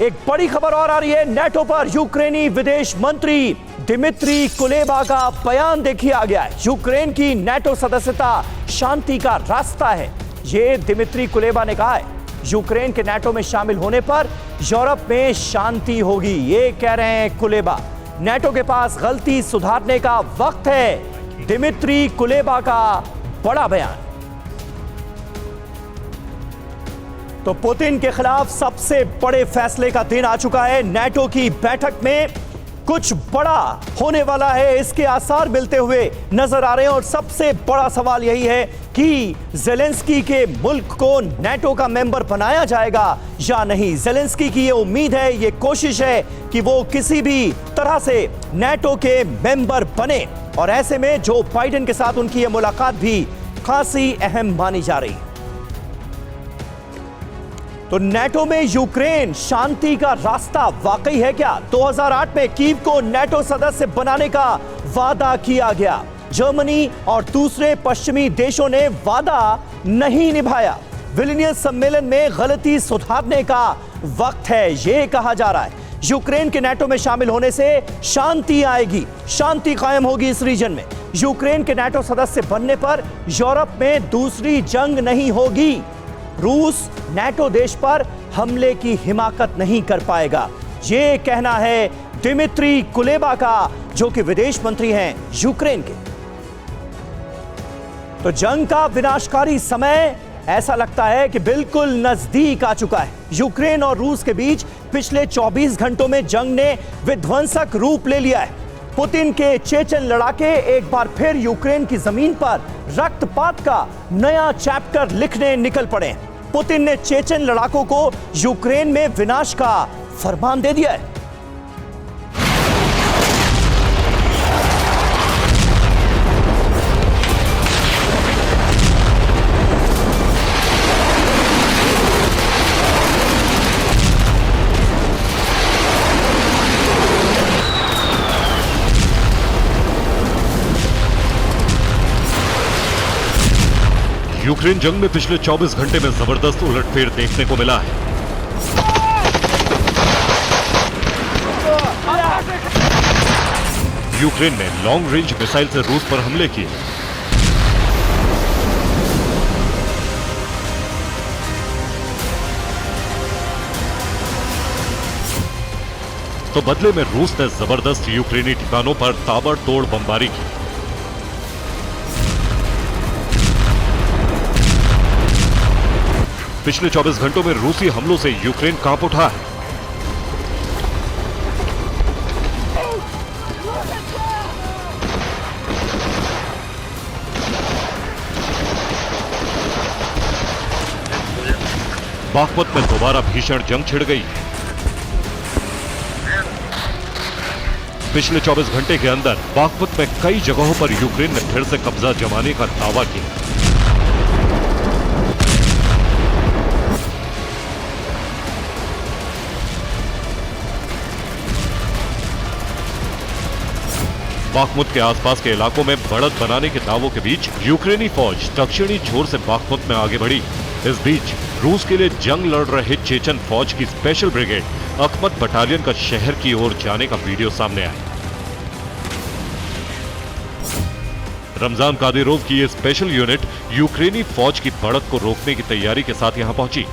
एक बड़ी खबर और आ रही है नेटो पर। यूक्रेनी विदेश मंत्री दिमित्री कुलेबा का बयान देखिए आ गया है। यूक्रेन की नेटो सदस्यता शांति का रास्ता है, ये दिमित्री कुलेबा ने कहा है। यूक्रेन के नेटो में शामिल होने पर यूरोप में शांति होगी, ये कह रहे हैं कुलेबा। नेटो के पास गलती सुधारने का वक्त है, दिमित्री कुलेबा का बड़ा बयान। तो पुतिन के खिलाफ सबसे बड़े फैसले का दिन आ चुका है। नेटो की बैठक में कुछ बड़ा होने वाला है, इसके आसार मिलते हुए नजर आ रहे हैं। और सबसे बड़ा सवाल यही है कि ज़ेलेंस्की के मुल्क को नेटो का मेंबर बनाया जाएगा या नहीं। ज़ेलेंस्की की ये उम्मीद है, ये कोशिश है कि वो किसी भी तरह से नेटो के मेंबर बने। और ऐसे में जो बाइडेन के साथ उनकी ये मुलाकात भी खासी अहम मानी जा रही है। तो नेटो में यूक्रेन शांति का रास्ता वाकई है क्या? 2008 में कीव को नेटो सदस्य बनाने का वादा किया गया। जर्मनी और दूसरे पश्चिमी देशों ने वादा नहीं निभाया। विल्नियस सम्मेलन में गलती सुधारने का वक्त है, यह कहा जा रहा है। यूक्रेन के नेटो में शामिल होने से शांति आएगी, शांति कायम होगी इस रीजन में। यूक्रेन के नेटो सदस्य बनने पर यूरोप में दूसरी जंग नहीं होगी। रूस नेटो देश पर हमले की हिमाकत नहीं कर पाएगा, ये कहना है दिमित्री कुलेबा का, जो कि विदेश मंत्री हैं यूक्रेन के। तो जंग का विनाशकारी समय ऐसा लगता है कि बिल्कुल नजदीक आ चुका है। यूक्रेन और रूस के बीच पिछले 24 घंटों में जंग ने विध्वंसक रूप ले लिया है। पुतिन के चेचन लड़ाके एक बार फिर यूक्रेन की जमीन पर रक्तपात का नया चैप्टर लिखने निकल पड़े। पुतिन ने चेचन लड़ाकों को यूक्रेन में विनाश का फरमान दे दिया है। यूक्रेन जंग में पिछले 24 घंटे में जबरदस्त उलटफेर देखने को मिला है। यूक्रेन ने लॉन्ग रेंज मिसाइल से रूस पर हमले किए। तो बदले में रूस ने जबरदस्त यूक्रेनी ठिकानों पर ताबड़तोड़ बमबारी की। पिछले 24 घंटों में रूसी हमलों से यूक्रेन कांप उठा है। बाखमुत में दोबारा भीषण जंग छिड़ गई। पिछले 24 घंटे के अंदर बाखमुत में कई जगहों पर यूक्रेन ने फिर से कब्जा जमाने का दावा किया। बाखमुत के आसपास के इलाकों में बढ़त बनाने के दावों के बीच यूक्रेनी फौज दक्षिणी छोर से बाखमुत में आगे बढ़ी। इस बीच रूस के लिए जंग लड़ रहे चेचन फौज की स्पेशल ब्रिगेड अखमत बटालियन का शहर की ओर जाने का वीडियो सामने आया। रमजान कादिरोव की यह स्पेशल यूनिट यूक्रेनी फौज की बढ़त को रोकने की तैयारी के साथ यहां पहुंची।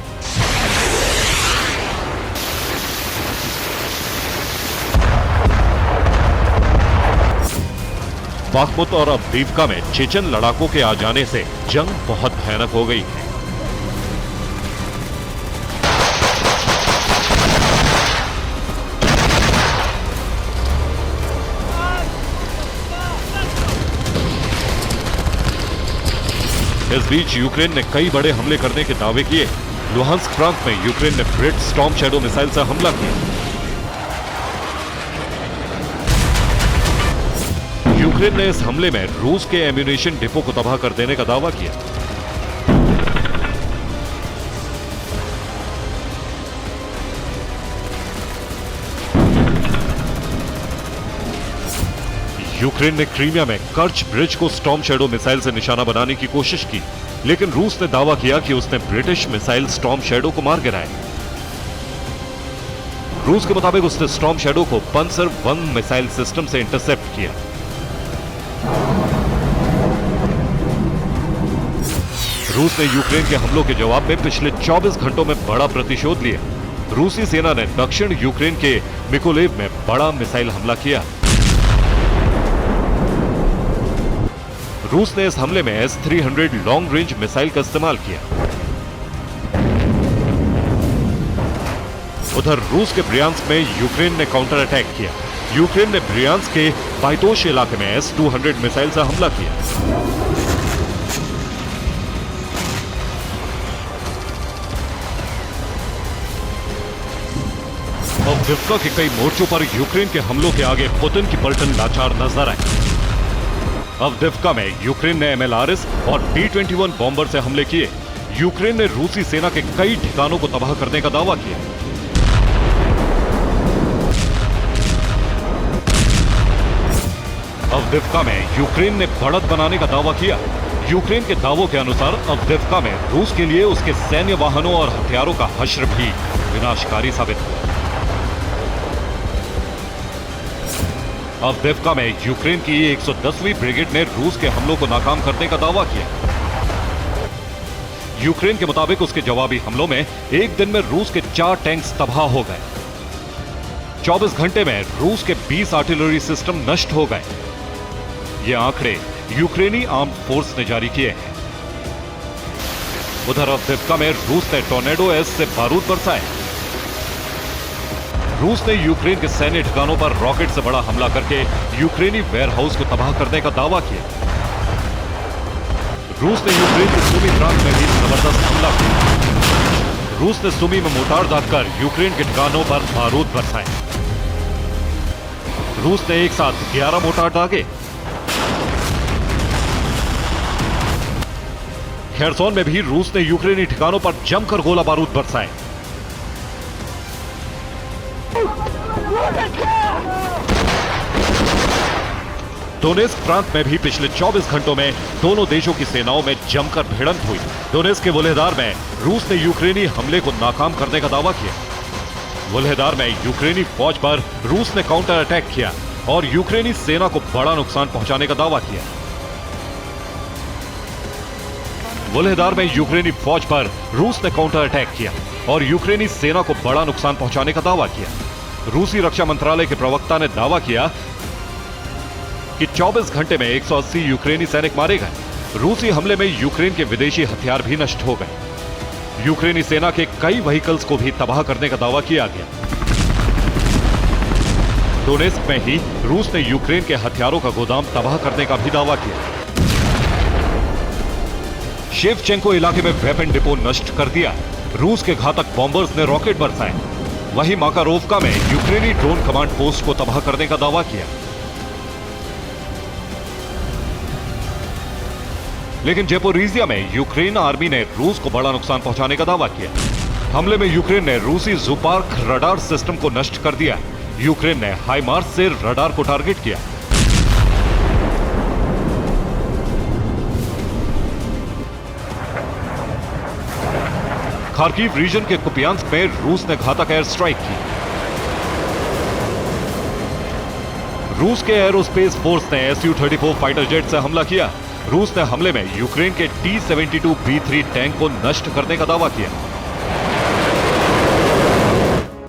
बाखमुत और अब्दीवका में चेचन लड़ाकों के आ जाने से जंग बहुत भयानक हो गई है। इस बीच यूक्रेन ने कई बड़े हमले करने के दावे किए। लुहांस्क प्रांत में यूक्रेन ने ब्रिट स्टॉर्म शैडो मिसाइल से हमला किया। यूक्रेन ने इस हमले में रूस के एम्यूनेशन डिपो को तबाह कर देने का दावा किया। यूक्रेन ने क्रीमिया में कर्च ब्रिज को स्टॉर्म शैडो मिसाइल से निशाना बनाने की कोशिश की, लेकिन रूस ने दावा किया कि उसने ब्रिटिश मिसाइल स्टॉर्म शैडो को मार गिराया। रूस के मुताबिक उसने स्टॉर्म शैडो को पंसर 1 मिसाइल सिस्टम से इंटरसेप्ट किया। रूस ने यूक्रेन के हमलों के जवाब में पिछले 24 घंटों में बड़ा प्रतिशोध लिया। रूसी सेना ने दक्षिण यूक्रेन के मिकोलेव में बड़ा मिसाइल हमला किया। रूस ने इस हमले में S-300 लॉन्ग रेंज मिसाइल का इस्तेमाल किया। उधर रूस के ब्रियांस्क में यूक्रेन ने काउंटर अटैक किया। यूक्रेन ने ब्रियांस्क के बाइतोश इलाके में S-200 मिसाइल से हमला किया। अवदिव्का के कई मोर्चों पर यूक्रेन के हमलों के आगे पुतिन की पलटन लाचार नजर आई। अवदिव्का में यूक्रेन ने MLRS और B-21 बॉम्बर से हमले किए। यूक्रेन ने रूसी सेना के कई ठिकानों को तबाह करने का दावा किया। अवदिव्का में यूक्रेन ने बढ़त बनाने का दावा किया। यूक्रेन के दावों के अनुसार अवदिव्का में रूस के लिए उसके सैन्य वाहनों और हथियारों का हश्र भी विनाशकारी साबित हुआ। अवदिव्का में यूक्रेन की 110वीं ब्रिगेड ने रूस के हमलों को नाकाम करने का दावा किया। यूक्रेन के मुताबिक उसके जवाबी हमलों में एक दिन में रूस के 4 टैंक्स तबाह हो गए। 24 घंटे में रूस के 20 आर्टिलरी सिस्टम नष्ट हो गए। ये आंकड़े यूक्रेनी आर्म्ड फोर्स ने जारी किए हैं। उधर अवदिव्का में रूस ने टॉर्नेडो एस से बारूद बरसाए। रूस ने यूक्रेन के सैन्य ठिकानों पर रॉकेट से बड़ा हमला करके यूक्रेनी वेयरहाउस को तबाह करने का दावा किया। रूस ने यूक्रेन के सुमी प्रांत में भी जबरदस्त हमला किया। रूस ने सुमी में मोर्टार दागकर यूक्रेन के ठिकानों पर बारूद बरसाए। रूस ने एक साथ 11 मोर्टार दागे। खेरसोन में भी रूस ने यूक्रेनी ठिकानों पर जमकर गोला बारूद बरसाए। डोनेस्क प्रांत में भी पिछले 24 घंटों में दोनों देशों की सेनाओं में जमकर भिड़ंत हुई। डोनेस्क के वुल्हेदार में रूस ने यूक्रेनी हमले को नाकाम करने का दावा किया। वुल्हेदार में यूक्रेनी फौज पर रूस ने काउंटर अटैक किया और यूक्रेनी सेना को बड़ा नुकसान पहुंचाने का दावा किया। वुल्हेदार में यूक्रेनी फौज पर रूस ने काउंटर अटैक किया और यूक्रेनी सेना को बड़ा नुकसान पहुंचाने का दावा किया। रूसी रक्षा मंत्रालय के प्रवक्ता ने दावा किया कि 24 घंटे में 180 यूक्रेनी सैनिक मारे गए। रूसी हमले में यूक्रेन के विदेशी हथियार भी नष्ट हो गए। यूक्रेनी सेना के कई व्हीकल्स को भी तबाह करने का दावा किया गया। डोनेस्क में ही रूस ने यूक्रेन के हथियारों का गोदाम तबाह करने का भी दावा किया। शेवचेंको इलाके में वेपन डिपो नष्ट कर दिया। रूस के घातक बॉम्बर्स ने रॉकेट बरसाए। वहीं माकारोवका में यूक्रेनी ड्रोन कमांड पोस्ट को तबाह करने का दावा किया। लेकिन जेपोरीजिया में यूक्रेन आर्मी ने रूस को बड़ा नुकसान पहुंचाने का दावा किया। हमले में यूक्रेन ने रूसी ज़ुपार्क रडार सिस्टम को नष्ट कर दिया। यूक्रेन ने हाइमार्स से रडार को टारगेट किया। खार्किव रीजन के कुपियांस्क में रूस ने घातक एयर स्ट्राइक की। रूस के एरोस्पेस फोर्स ने Su-34 फाइटर जेट से हमला किया। रूस ने हमले में यूक्रेन के T-72B3 टैंक को नष्ट करने का दावा किया।